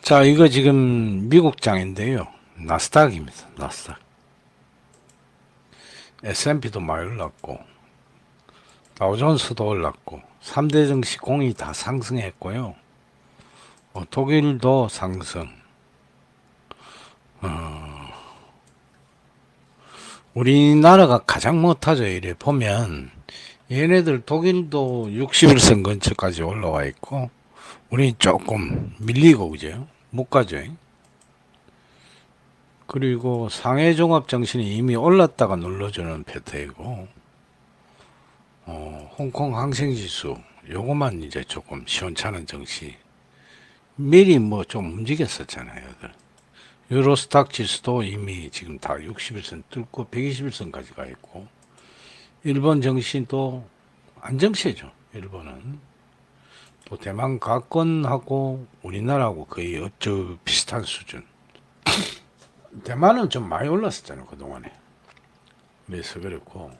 자, 이거 지금 미국장인데요. 나스닥입니다. 나스닥. S&P도 많이 올랐고, 다우존스도 올랐고, 3대 증시 공이 다 상승했고요. 독일도 상승. 우리나라가 가장 못하죠. 이래 보면, 얘네들 독일도 60일선 근처까지 올라와 있고, 우리 조금 밀리고, 그죠? 못 가죠. 그리고 상해 종합 정신이 이미 올랐다가 눌러주는 패턴이고, 홍콩 항생 지수, 요거만 이제 조금 시원찮은 정시. 미리 뭐 좀 움직였었잖아요. 유로스탁 지수도 이미 지금 다 60일선 뚫고 120일선까지 가 있고, 일본 정시도 안정세죠. 일본은. 또 대만 가권하고 우리나라하고 거의 어쩌 비슷한 수준. 대만은 좀 많이 올랐었잖아요, 그동안에. 그래서 그렇고.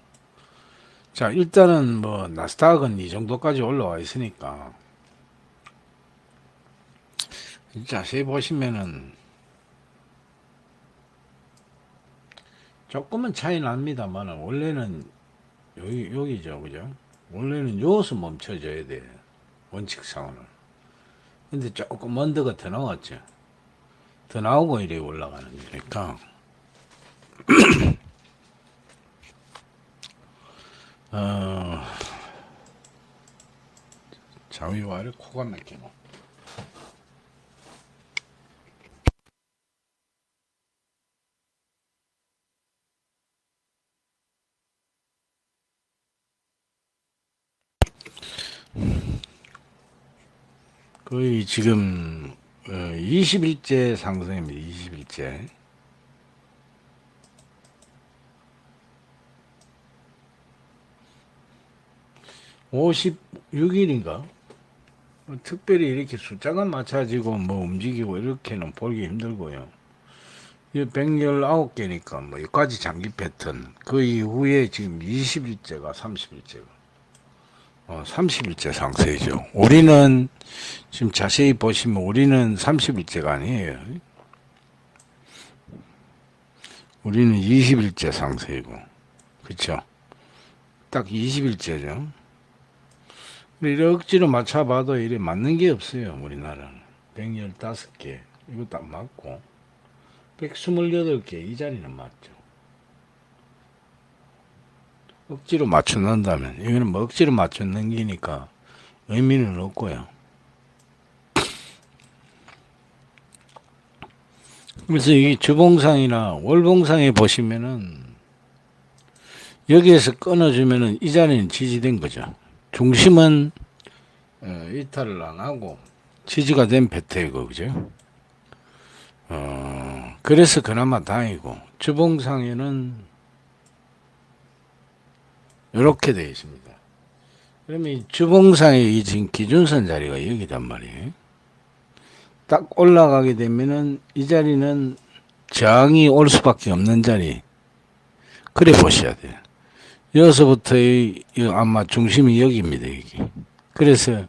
자, 일단은 뭐, 나스닥은 이 정도까지 올라와 있으니까. 자세히 보시면은, 조금은 차이 납니다만, 원래는, 여기죠, 그죠? 원래는 여기서 멈춰져야 돼. 원칙상으로는. 근데 조금 언더가 더 나왔죠. 더 나오고 이래 올라가는 거니까. 자위와를 코가 막히노. 거의 지금 20일째 상승입니다. 20일째. 56일인가? 특별히 이렇게 숫자가 맞춰지고 뭐 움직이고 이렇게는 보기 힘들고요. 이 119개니까 뭐 여기까지 장기 패턴. 그 이후에 지금 20일째가 30일째가 30일째 상승이죠. 우리는 지금 자세히 보시면 우리는 30일째가 아니에요. 우리는 20일째 상승이고, 그쵸? 딱 20일째죠. 이래 억지로 맞춰봐도 이래 맞는 게 없어요. 우리나라는 115개 이거 딱 맞고 128개 이 자리는 맞죠. 억지로 맞춰 넣는다면 이거는 뭐 억지로 맞춰 넘기니까 의미는 없고요. 그래서 이 주봉상이나 월봉상에 보시면은 여기에서 끊어주면은 이 자리는 지지된 거죠. 중심은 이탈을 안 하고 지지가 된 패턴이고, 그죠? 그래서 그나마 다행이고, 주봉상에는 이렇게 되어 있습니다. 그러면 이 주봉상의 이 지금 기준선 자리가 여기단 말이에요. 딱 올라가게 되면은 이 자리는 저항이 올 수밖에 없는 자리. 그래 보셔야 돼요. 여기서부터 아마 중심이 여기입니다, 여기. 그래서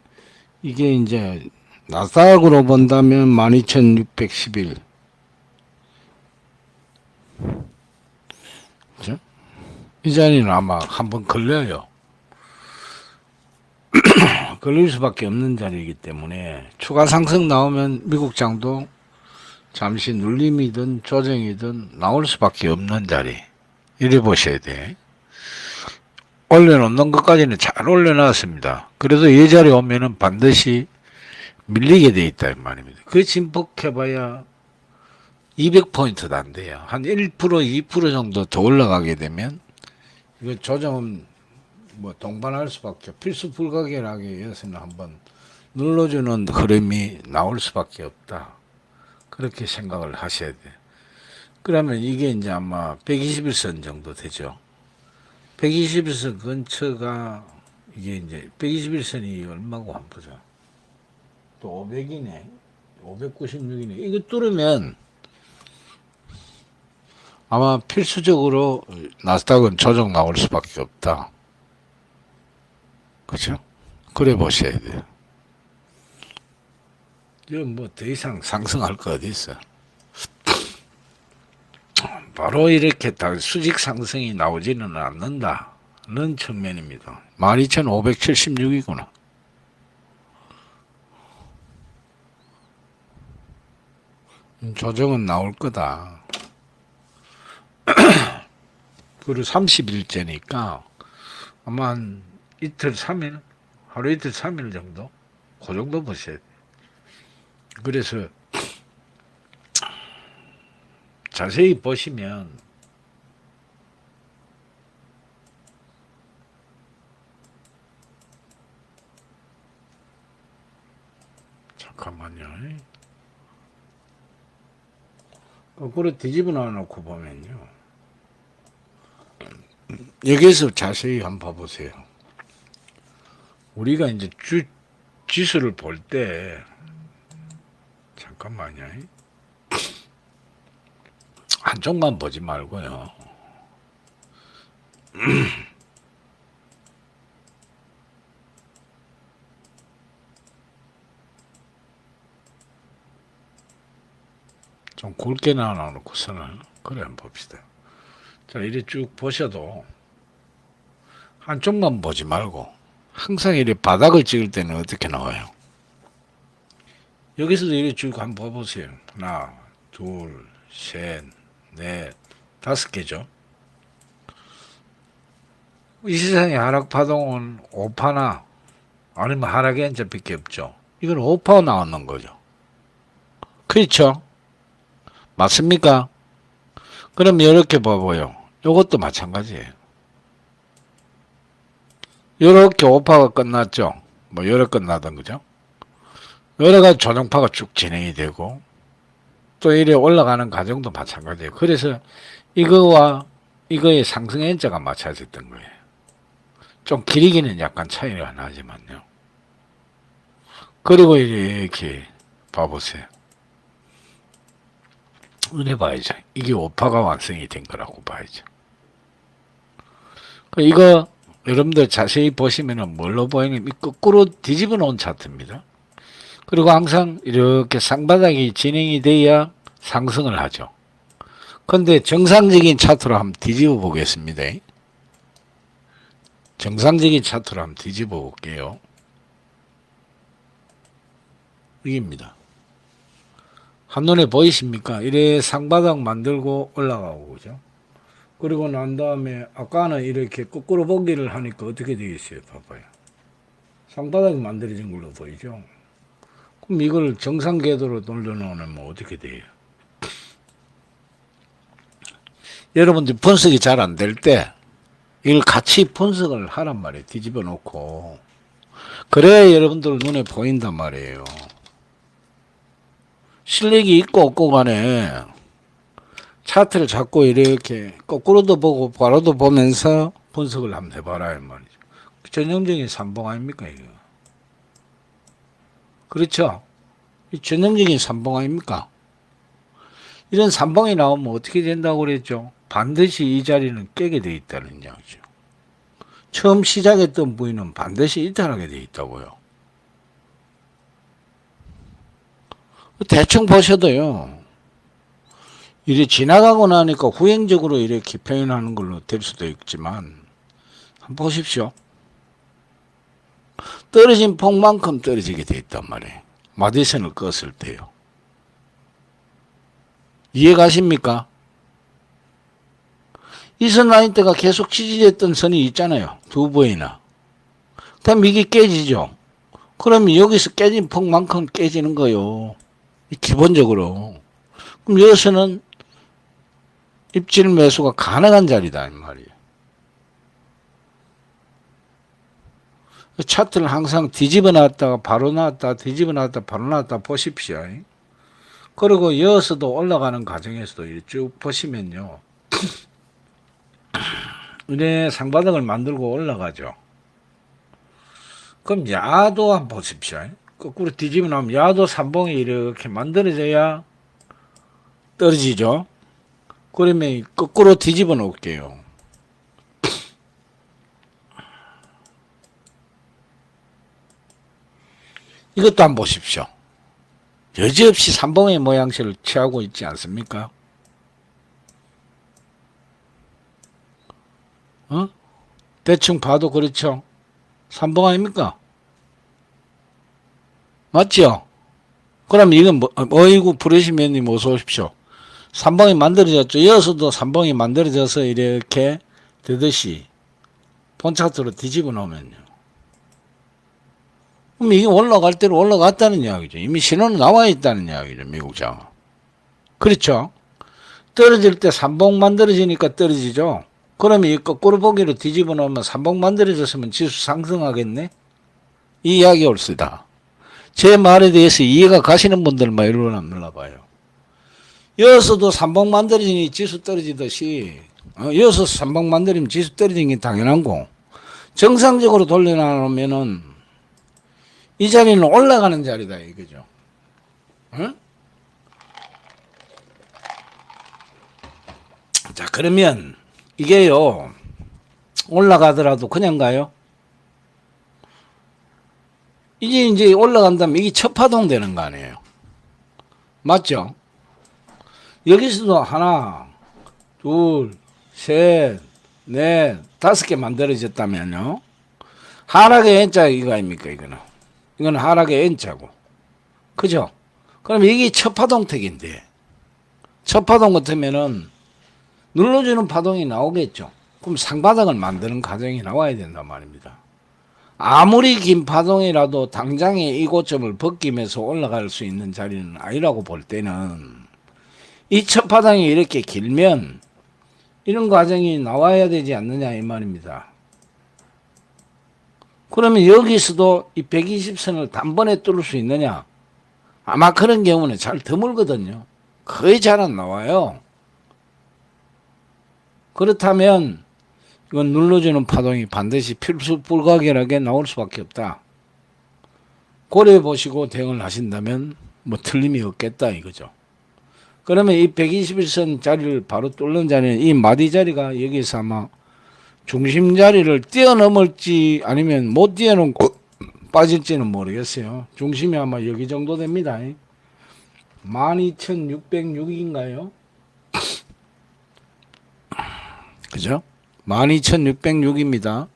이게 이제 나스닥으로 본다면 12,611. 그죠? 이 자리는 아마 한번 걸려요. 걸릴 수밖에 없는 자리이기 때문에 추가 상승 나오면 미국장도 잠시 눌림이든 조정이든 나올 수밖에 없는 자리. 이래 보셔야 돼. 올려놓는 것까지는 잘 올려놨습니다. 그래도 이 자리에 오면은 반드시 밀리게 돼 있다 이 말입니다. 그 진폭해봐야 200포인트도 안 돼요. 한 1%, 2% 정도 더 올라가게 되면 이거 조정은 뭐 동반할 수밖에 필수 불가결하게 여기서는 한번 눌러주는 흐름이 나올 수밖에 없다. 그렇게 생각을 하셔야 돼요. 그러면 이게 이제 아마 121선 정도 되죠. 121선 근처가 이게 이제 121선이 얼마고 한 보자. 또 500이네. 596이네. 이거 뚫으면 아마 필수적으로 나스닥은 조정 나올 수밖에 없다. 그죠? 그래 보셔야 돼요. 이거 뭐 더 이상 상승할 거 어디 있어. 바로 이렇게 다 수직 상승이 나오지는 않는다는 측면입니다. 12,576이구나. 조정은 나올 거다. 그리고 30일째니까 아마 한 이틀, 3일, 하루 이틀, 3일 정도? 그 정도 보셔야 돼요. 그래서 자세히 보시면 잠깐만요. 거꾸로 뒤집어 놔놓고 보면요. 여기에서 자세히 한번 봐보세요. 우리가 이제 지수를 볼 때, 잠깐만요. 한쪽만 보지 말고요. 좀 굵게 나눠놓고서는 그래 한번 봅시다. 자, 이래 쭉 보셔도 한쪽만 보지 말고 항상 이래 바닥을 찍을 때는 어떻게 나와요? 여기서도 이래 쭉 한번 봐보세요. 하나, 둘, 셋, 넷, 5개죠. 이 세상에 하락 파동은 5파나 아니면 하락의 엔저밖에 없죠. 이건 5파 나오는 거죠. 그렇죠? 맞습니까? 그럼 이렇게 봐봐요. 이것도 마찬가지예요. 이렇게 5파가 끝났죠. 뭐 이렇게 끝나던 거죠. 여러가지 조정파가 쭉 진행이 되고 또 이래 올라가는 과정도 마찬가지예요. 그래서 이거와 이거의 상승 N자가 맞춰졌던 거예요. 좀 길이기는 약간 차이가 나지만요. 그리고 이렇게 봐보세요. 이래 봐야죠. 이게 5파가 완성이 된 거라고 봐야죠. 이거 여러분들 자세히 보시면은 뭘로 보이냐면 거꾸로 뒤집어 놓은 차트입니다. 그리고 항상 이렇게 쌍바닥이 진행이 돼야 상승을 하죠. 근데 정상적인 차트로 한번 뒤집어 보겠습니다. 정상적인 차트로 한번 뒤집어 볼게요. 이깁니다. 한눈에 보이십니까? 이래 상바닥 만들고 올라가고, 그죠? 그리고 난 다음에 아까는 이렇게 거꾸로 보기를 하니까 어떻게 되겠어요? 봐봐요. 상바닥이 만들어진 걸로 보이죠? 그럼 이걸 정상 궤도로 돌려놓으면 어떻게 돼요? 여러분들 분석이 잘 안 될 때 이걸 같이 분석을 하란 말이에요. 뒤집어 놓고. 그래야 여러분들 눈에 보인단 말이에요. 실력이 있고 없고 간에 차트를 잡고 이렇게 거꾸로도 보고 바로도 보면서 분석을 한번 해봐라 이 말이죠. 전형적인 삼봉 아닙니까 이거? 그렇죠? 이 전형적인 삼봉 아닙니까? 이런 삼봉이 나오면 어떻게 된다고 그랬죠? 반드시 이 자리는 깨게 돼 있다는 이야기죠. 처음 시작했던 부위는 반드시 이탈하게 돼 있다고요. 대충 보셔도요. 이래 지나가고 나니까 후행적으로 이렇게 표현하는 걸로 될 수도 있지만 한번 보십시오. 떨어진 폭만큼 떨어지게 돼 있단 말이에요. 마디선을 껐을 때요. 이해가십니까? 이 선 라인 때가 계속 지지됐던 선이 있잖아요. 두 번이나. 그다음 이게 깨지죠. 그러면 여기서 깨진 폭만큼 깨지는 거요. 기본적으로. 그럼 여기서는 입질 매수가 가능한 자리다 이 말이에요. 차트를 항상 뒤집어 놨다가 바로 놨다 뒤집어 놨다 바로 놨다 보십시오. 그리고 이어서도 올라가는 과정에서도 쭉 보시면요. 은혜 상바닥을 만들고 올라가죠. 그럼 야도 한번 보십시오. 거꾸로 뒤집어 놓으면 야도 삼봉이 이렇게 만들어져야 떨어지죠. 그러면 거꾸로 뒤집어 놓을게요. 이것도 한번 보십시오. 여지없이 삼봉의 모양새를 취하고 있지 않습니까? 대충 봐도 그렇죠. 삼봉 아닙니까? 맞죠? 그럼 이건 어이구 부르시면님 어서 오십시오. 삼봉이 만들어졌죠. 이어서도 삼봉이 만들어져서 이렇게 되듯이 본 차트로 뒤집어 놓으면요. 그럼 이게 올라갈 대로 올라갔다는 이야기죠. 이미 신호는 나와 있다는 이야기죠. 미국 장은. 그렇죠. 떨어질 때 삼봉 만들어지니까 떨어지죠. 그러면 이 거꾸로 보기로 뒤집어 놓으면 삼봉 만들어졌으면 지수 상승하겠네? 이 이야기 옳습니다. 제 말에 대해서 이해가 가시는 분들만 일어나 눌러봐요. 여기서도 삼봉 만들어지니 지수 떨어지듯이 여기서 삼봉 만들면 지수 떨어지는 게 당연한 거. 정상적으로 돌려놓으면은 이 자리는 올라가는 자리다 이거죠. 응? 자 그러면 이게요 올라가더라도 그냥 가요? 이제 올라간다면 이게 첫 파동 되는 거 아니에요? 맞죠? 여기서도 하나, 둘, 셋, 넷, 5개 만들어졌다면요. 하락의 N자 이거 아닙니까 이거는? 이건 하락의 N자고. 그죠? 그럼 이게 첫 파동택인데 첫 파동 같으면은 눌러주는 파동이 나오겠죠. 그럼 상바닥을 만드는 과정이 나와야 된단 말입니다. 아무리 긴 파동이라도 당장에 이 고점을 벗기면서 올라갈 수 있는 자리는 아니라고 볼 때는 이 첫 파동이 이렇게 길면 이런 과정이 나와야 되지 않느냐 이 말입니다. 그러면 여기서도 이 120선을 단번에 뚫을 수 있느냐? 아마 그런 경우는 잘 드물거든요. 거의 잘 안 나와요. 그렇다면 이건 눌러주는 파동이 반드시 필수 불가결하게 나올 수밖에 없다. 고려해 보시고 대응을 하신다면 뭐 틀림이 없겠다 이거죠. 그러면 이 121선 자리를 바로 뚫는 자리는 이 마디 자리가 여기서 아마 중심 자리를 뛰어넘을지 아니면 못 뛰어넘고 빠질지는 모르겠어요. 중심이 아마 여기 정도 됩니다. 12,606인가요? 그죠? 12,606입니다.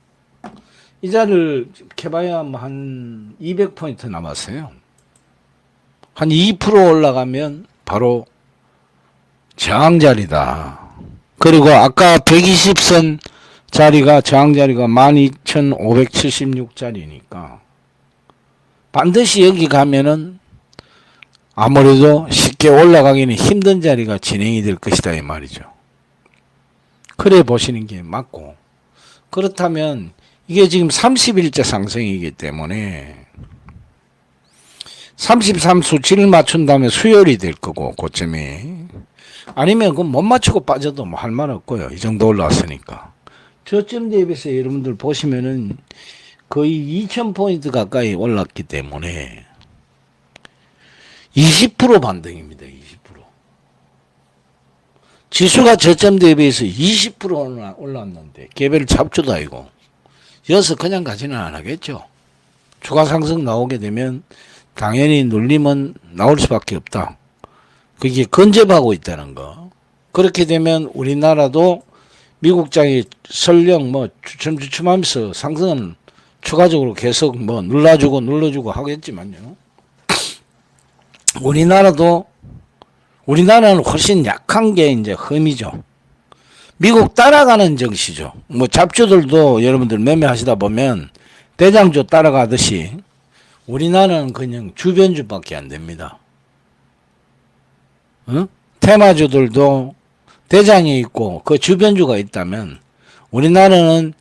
이 자리를 캐봐야 한 200포인트 남았어요. 한 2% 올라가면 바로 저항자리다. 그리고 아까 120선 자리가 저항자리가 12,576자리니까 반드시 여기 가면은 아무래도 쉽게 올라가기는 힘든 자리가 진행이 될 것이다 이 말이죠. 그래 보시는 게 맞고 그렇다면 이게 지금 30일째 상승이기 때문에 33 수치를 맞춘 다음에 수열이 될 거고 고점이 아니면 그건 못 맞추고 빠져도 뭐 할 말 없고요. 이 정도 올라왔으니까. 저점 대비해서 여러분들 보시면은 거의 2,000포인트 가까이 올랐기 때문에 20% 반등입니다. 20%. 지수가 저점 대비해서 20% 올랐는데 개별 잡초도 아니고 여기서 그냥 가지는 안 하겠죠. 추가 상승 나오게 되면 당연히 눌림은 나올 수밖에 없다. 그게 근접하고 있다는 거. 그렇게 되면 우리나라도 미국장이 설령 뭐 주춤주춤하면서 상승은 추가적으로 계속 뭐 눌러주고 하겠지만요. 우리나라는 훨씬 약한 게 이제 흠이죠. 미국 따라가는 정시죠. 뭐 잡주들도 여러분들 매매하시다 보면 대장주 따라가듯이 우리나라는 그냥 주변주밖에 안 됩니다. 테마주들도 대장이 있고 그 주변주가 있다면 우리나라는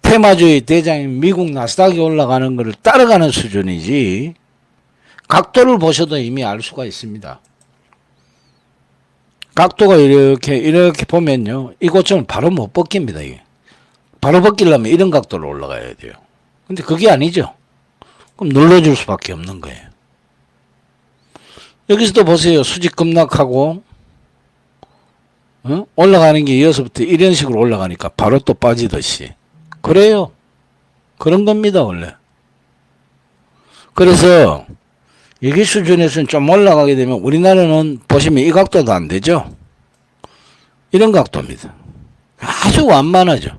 테마주의 대장인 미국 나스닥이 올라가는 것을 따라가는 수준이지 각도를 보셔도 이미 알 수가 있습니다. 각도가 이렇게 보면요. 이 고점은 바로 못 벗깁니다. 이게. 바로 벗기려면 이런 각도로 올라가야 돼요. 근데 그게 아니죠. 그럼 눌러줄 수밖에 없는 거예요. 여기서도 보세요. 수직 급락하고 올라가는 게 이어서부터 이런 식으로 올라가니까 바로 또 빠지듯이. 그래요. 그런 겁니다 원래. 그래서 여기 수준에서는 좀 올라가게 되면 우리나라는 보시면 이 각도도 안 되죠. 이런 각도입니다. 아주 완만하죠.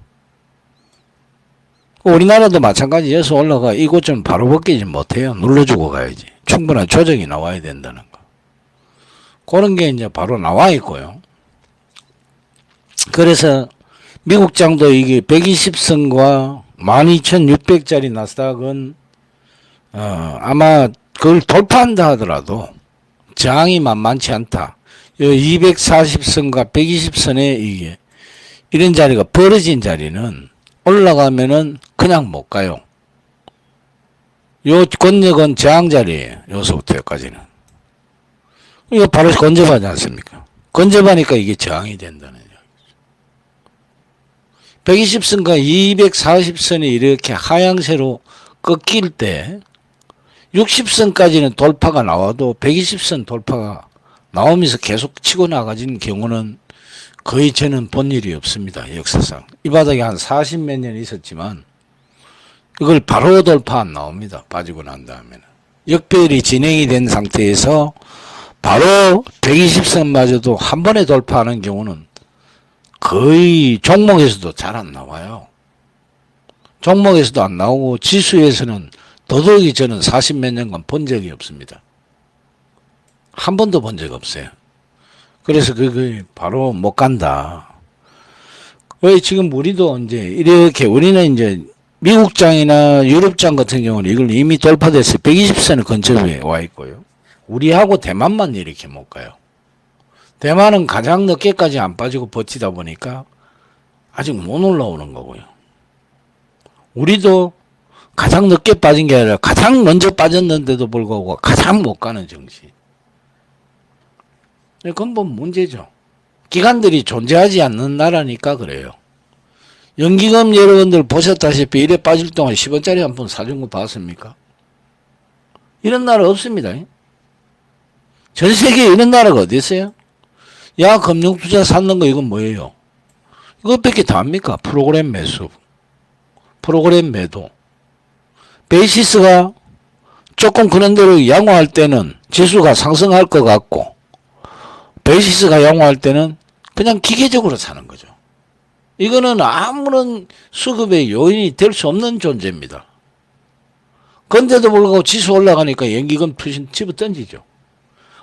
우리나라도 마찬가지. 여기서 올라가 이곳 좀 바로 벗기지 못해요. 눌러주고 가야지. 충분한 조정이 나와야 된다는 거. 그런 게 이제 바로 나와 있고요. 그래서 미국장도 이게 120선과 12,600짜리 나스닥은 아마 그걸 돌파한다 하더라도 저항이 만만치 않다. 240선과 120선에 이게 이런 자리가 벌어진 자리는 올라가면은 그냥 못 가요. 요 권역은 저항 자리예요. 여기서부터 여기까지는. 이거 바로 건접하지 않습니까? 건접하니까 이게 저항이 된다는 얘기죠. 120선과 240선이 이렇게 하향세로 꺾일 때 60선까지는 돌파가 나와도 120선 돌파가 나오면서 계속 치고 나가진 경우는 거의 저는 본 일이 없습니다. 역사상. 이 바닥에 한 40몇 년 있었지만 이걸 바로 돌파 안 나옵니다. 빠지고 난 다음에는. 역배열이 진행이 된 상태에서 바로 120선마저도 한 번에 돌파하는 경우는 거의 종목에서도 잘 안 나와요. 종목에서도 안 나오고 지수에서는 더더욱이 저는 40몇 년간 본 적이 없습니다. 한 번도 본 적 없어요. 그래서 그게 바로 못 간다. 왜 지금 우리도 이제 이렇게 우리는 이제 미국장이나 유럽장 같은 경우는 이걸 이미 돌파돼서 120선의 근처에 와 있고요. 우리하고 대만만 이렇게 못 가요. 대만은 가장 늦게까지 안 빠지고 버티다 보니까 아직 못 올라오는 거고요. 우리도 가장 늦게 빠진 게 아니라 가장 먼저 빠졌는데도 불구하고 가장 못 가는 정신. 근본 문제죠. 기관들이 존재하지 않는 나라니까 그래요. 연기금 여러분들 보셨다시피 이래 빠질 동안 10원짜리 한 푼 사준 거 봤습니까? 이런 나라 없습니다. 전 세계에 이런 나라가 어디 있어요? 야, 금융투자 샀는 거 이건 뭐예요? 이것밖에 다 합니까? 프로그램 매수, 프로그램 매도. 베이시스가 조금 그런 대로 양호할 때는 지수가 상승할 것 같고, 베이시스가 양호할 때는 그냥 기계적으로 사는 거죠. 이거는 아무런 수급의 요인이 될 수 없는 존재입니다. 그런데도 불구하고 지수 올라가니까 연기금 투신 집어 던지죠.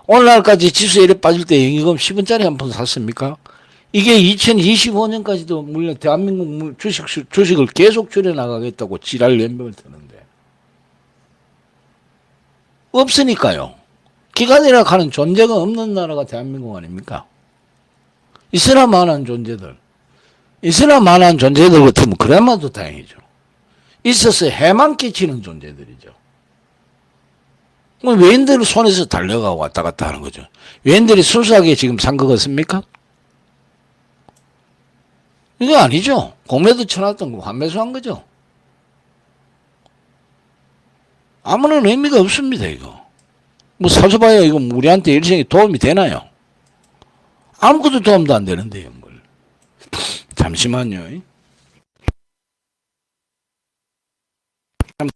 오늘날까지 지수에 이래 빠질 때 연기금 10원짜리 한 푼 샀습니까? 이게 2025년까지도 물론 대한민국 주식을 계속 줄여나가겠다고 지랄 연병을 드는데 없으니까요. 기관이라 하는 존재가 없는 나라가 대한민국 아닙니까? 있으나 마나한 존재들. 있으나 마나한 존재들 같으면 그래마도 다행이죠. 있어서 해만 끼치는 존재들이죠. 외인들 손에서 달려가고 왔다 갔다 하는 거죠. 외인들이 순수하게 지금 산 거 같습니까? 이거 아니죠. 공매도 쳐놨던 거 환매수한 거죠. 아무런 의미가 없습니다, 이거. 뭐 사줘봐야 이거 우리한테 일생에 도움이 되나요? 아무것도 도움도 안 되는데요, 뭘. 잠시만요.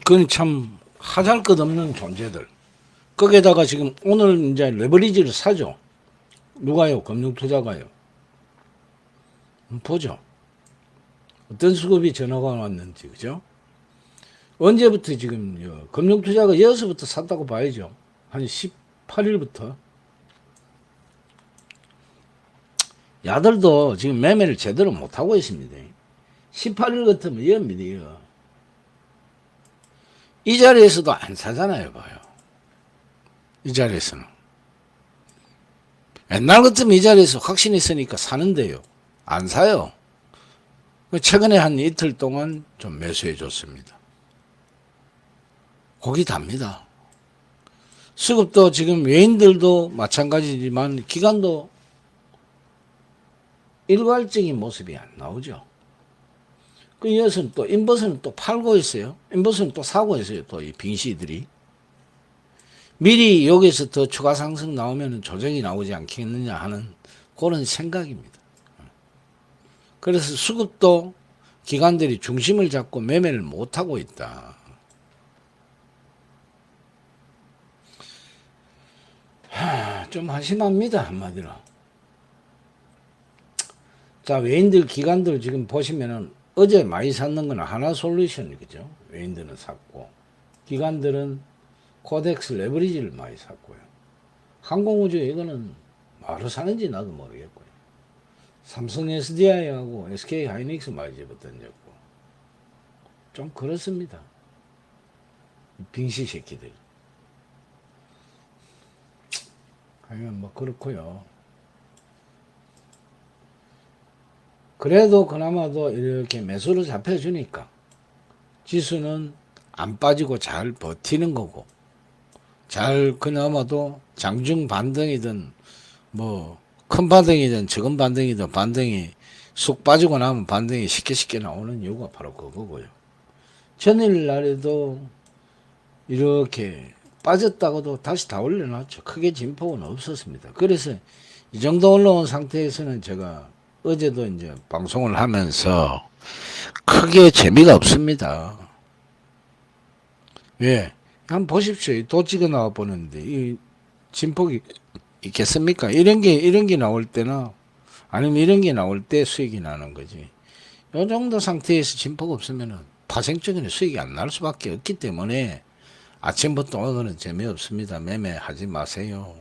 그건 참 하잘것없는 존재들. 거기에다가 지금 오늘 이제 레버리지를 사죠. 누가요? 금융투자가요. 보죠. 어떤 수급이 전화가 왔는지, 그죠? 언제부터 지금 금융투자가 여기서부터 샀다고 봐야죠. 한 18일부터. 야들도 지금 매매를 제대로 못하고 있습니다. 18일 같으면 이겁니다. 이 자리에서도 안 사잖아요, 봐요. 이 자리에서는. 옛날 같으면 이 자리에서 확신이 있으니까 사는데요. 안 사요. 최근에 한 이틀 동안 좀 매수해 줬습니다. 고기 답니다. 수급도 지금 외인들도 마찬가지지만 기관도 일괄적인 모습이 안 나오죠. 그 이어서는 또 인버스는 또 팔고 있어요. 인버스는 또 사고 있어요. 또 이 빙시들이. 미리 여기서 더 추가 상승 나오면 조정이 나오지 않겠느냐 하는 그런 생각입니다. 그래서 수급도 기관들이 중심을 잡고 매매를 못하고 있다. 좀 한심합니다, 한마디로. 자, 외인들, 기관들 지금 보시면은 어제 많이 샀는 건 하나솔루션, 그죠? 외인들은 샀고, 기관들은 코덱스 레버리지를 많이 샀고요. 항공우주 이거는 뭐로 사는지 나도 모르겠고요. 삼성 SDI하고 SK 하이닉스 많이 집어던졌고, 좀 그렇습니다. 빙시 새끼들. 하여간 뭐 그렇고요. 그래도 그나마도 이렇게 매수로 잡혀주니까 지수는 안 빠지고 잘 버티는 거고, 잘 그나마도 장중 반등이든 뭐 큰 반등이든 적은 반등이든 반등이 쑥 빠지고 나면 반등이 쉽게 나오는 이유가 바로 그거고요. 전일 날에도 이렇게 빠졌다고도 다시 다 올려놨죠. 크게 진폭은 없었습니다. 그래서 이 정도 올라온 상태에서는 제가 어제도 이제 방송을 하면서 크게 재미가 없습니다. 왜? 한번 보십시오. 도 찍어 나와 보는데 이 진폭이 있겠습니까? 이런 게 나올 때나 아니면 이런 게 나올 때 수익이 나는 거지. 이 정도 상태에서 진폭 없으면은 파생적인 수익이 안 날 수밖에 없기 때문에 아침부터 오늘은 재미없습니다. 매매하지 마세요.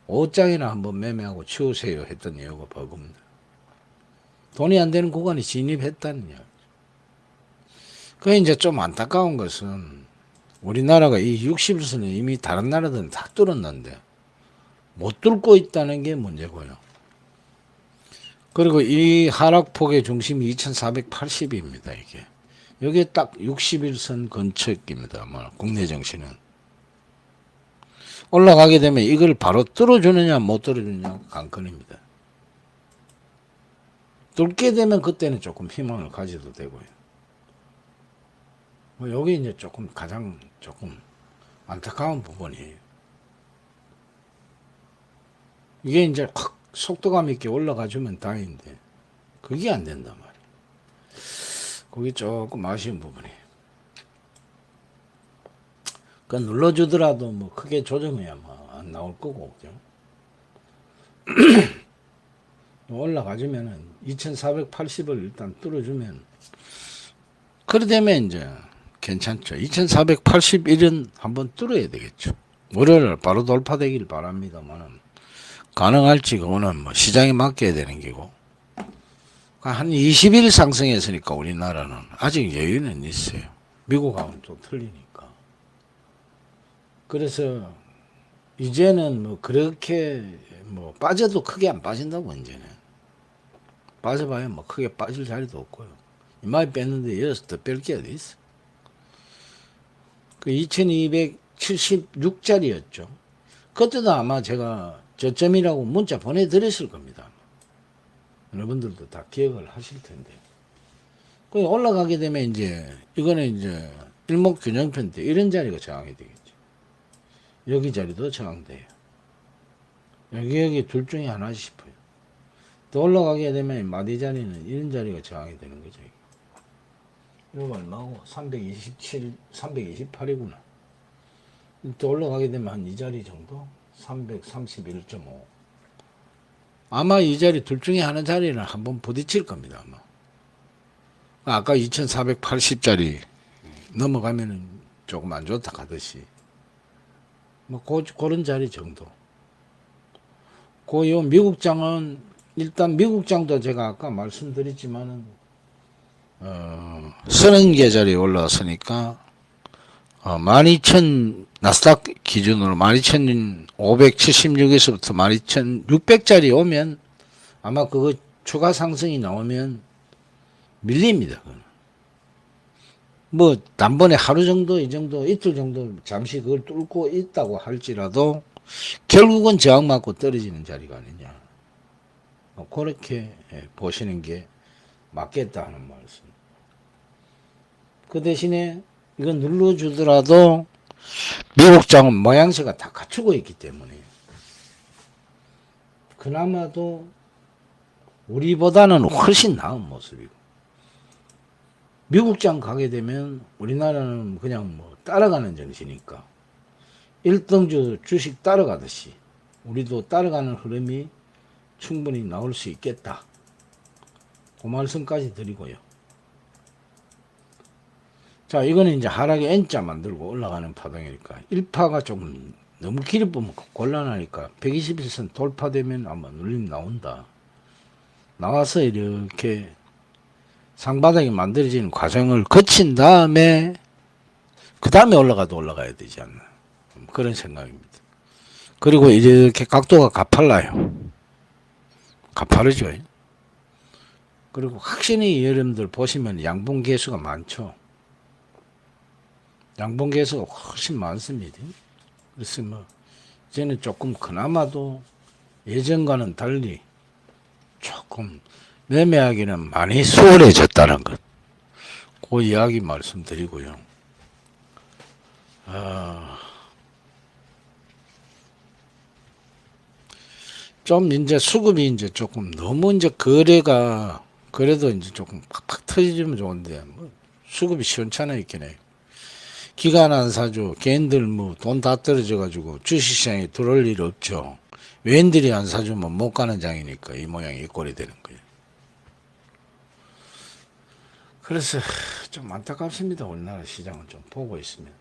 5장이나 한번 매매하고 치우세요 했던 이유가 버겁니다. 돈이 안 되는 구간에 진입했다는 이야기. 그 이제 좀 안타까운 것은 우리나라가 이 60일선을 이미 다른 나라들은 다 뚫었는데 못 뚫고 있다는 게 문제고요. 그리고 이 하락폭의 중심이 2480입니다. 이게. 여기에 딱 60일선 근처입니다. 아마 국내 정신은. 올라가게 되면 이걸 바로 뚫어주느냐 못 뚫어주느냐 관건입니다. 뚫게 되면 그때는 조금 희망을 가져도 되고요. 뭐 여기 이제 조금 가장 조금 안타까운 부분이에요. 이게 이제 확 속도감 있게 올라가주면 다행인데 그게 안 된단 말이에요. 그게 조금 아쉬운 부분이에요. 그 눌러주더라도 뭐 크게 조정해야 뭐 안 나올 거고, 그죠? 올라가주면은 2480을 일단 뚫어주면 그래 되면 이제 괜찮죠. 2481은 한번 뚫어야 되겠죠. 월요일 바로 돌파되길 바랍니다만은 가능할지 그거는 뭐 시장에 맡겨야 되는 게고. 한 20일 상승했으니까 우리나라는 아직 여유는 있어요. 미국하고는 좀 틀리니까. 그래서 이제는 뭐 그렇게 뭐 빠져도 크게 안 빠진다고 이제는. 빠져봐야 뭐 크게 빠질 자리도 없고요. 이마에 뺐는데 이어서 더 뺄 게 어디 있어. 그 2276짜리였죠. 그때도 아마 제가 저점이라고 문자 보내드렸을 겁니다. 여러분들도 다 기억을 하실 텐데. 그 올라가게 되면 이제 이거는 이제 일목균형편 때 이런 자리가 저항이 되겠죠. 여기 자리도 저항돼요. 여기 둘 중에 하나지 싶어요. 또 올라가게 되면 마디 자리는 이런 자리가 저항이 되는 거죠. 이거 얼마고? 327, 328이구나. 또 올라가게 되면 한 이 자리 정도? 331.5. 아마 이 자리 둘 중에 하나 자리는 한번 부딪힐 겁니다. 아마. 아까 2480짜리 넘어가면은 조금 안 좋다 가듯이. 뭐, 그런 자리 정도. 요 미국장은, 일단 미국장도 제가 아까 말씀드렸지만은, 30개 자리에 올라왔으니까, 12,000, 나스닥 기준으로 12,576에서부터 12,600짜리 오면, 아마 그거 추가 상승이 나오면 밀립니다. 뭐 단번에 하루 정도 이 정도 이틀 정도 잠시 그걸 뚫고 있다고 할지라도 결국은 저항 맞고 떨어지는 자리가 아니냐, 그렇게 보시는 게 맞겠다 하는 말씀. 그 대신에 이건 눌러주더라도 미국장은 모양새가 다 갖추고 있기 때문에 그나마도 우리보다는 훨씬 나은 모습이고, 미국장 가게 되면 우리나라는 그냥 뭐 따라가는 정신이니까 1등주 주식 따라가듯이 우리도 따라가는 흐름이 충분히 나올 수 있겠다. 그 말씀까지 드리고요. 자, 이거는 이제 하락에 N자 만들고 올라가는 파동이니까 1파가 조금 너무 길이 보면 곤란하니까 121선 돌파되면 아마 눌림 나온다. 나와서 이렇게 상바닥이 만들어지는 과정을 거친 다음에 그 다음에 올라가도 올라가야 되지 않나, 그런 생각입니다. 그리고 이렇게 각도가 가팔라요. 가파르죠. 그리고 확실히 여러분들 보시면 양봉 개수가 많죠. 양봉 개수가 훨씬 많습니다. 그래서 뭐 이제는 조금 그나마도 예전과는 달리 조금 매매하기는 많이 수월해졌다는 것, 그 이야기 말씀드리고요. 좀 이제 수급이 이제 조금 너무 이제 거래가 그래도 이제 조금 팍팍 터지면 좋은데 뭐 수급이 시원찮아 있긴 해요. 기관 안 사죠. 개인들 뭐 돈 다 떨어져 가지고 주식시장에 들어올 일 없죠. 외인들이 안 사주면 못 가는 장이니까 이 모양이 이 꼴이 되는 거예요. 그래서 좀 안타깝습니다. 우리나라 시장은 좀 보고 있으면.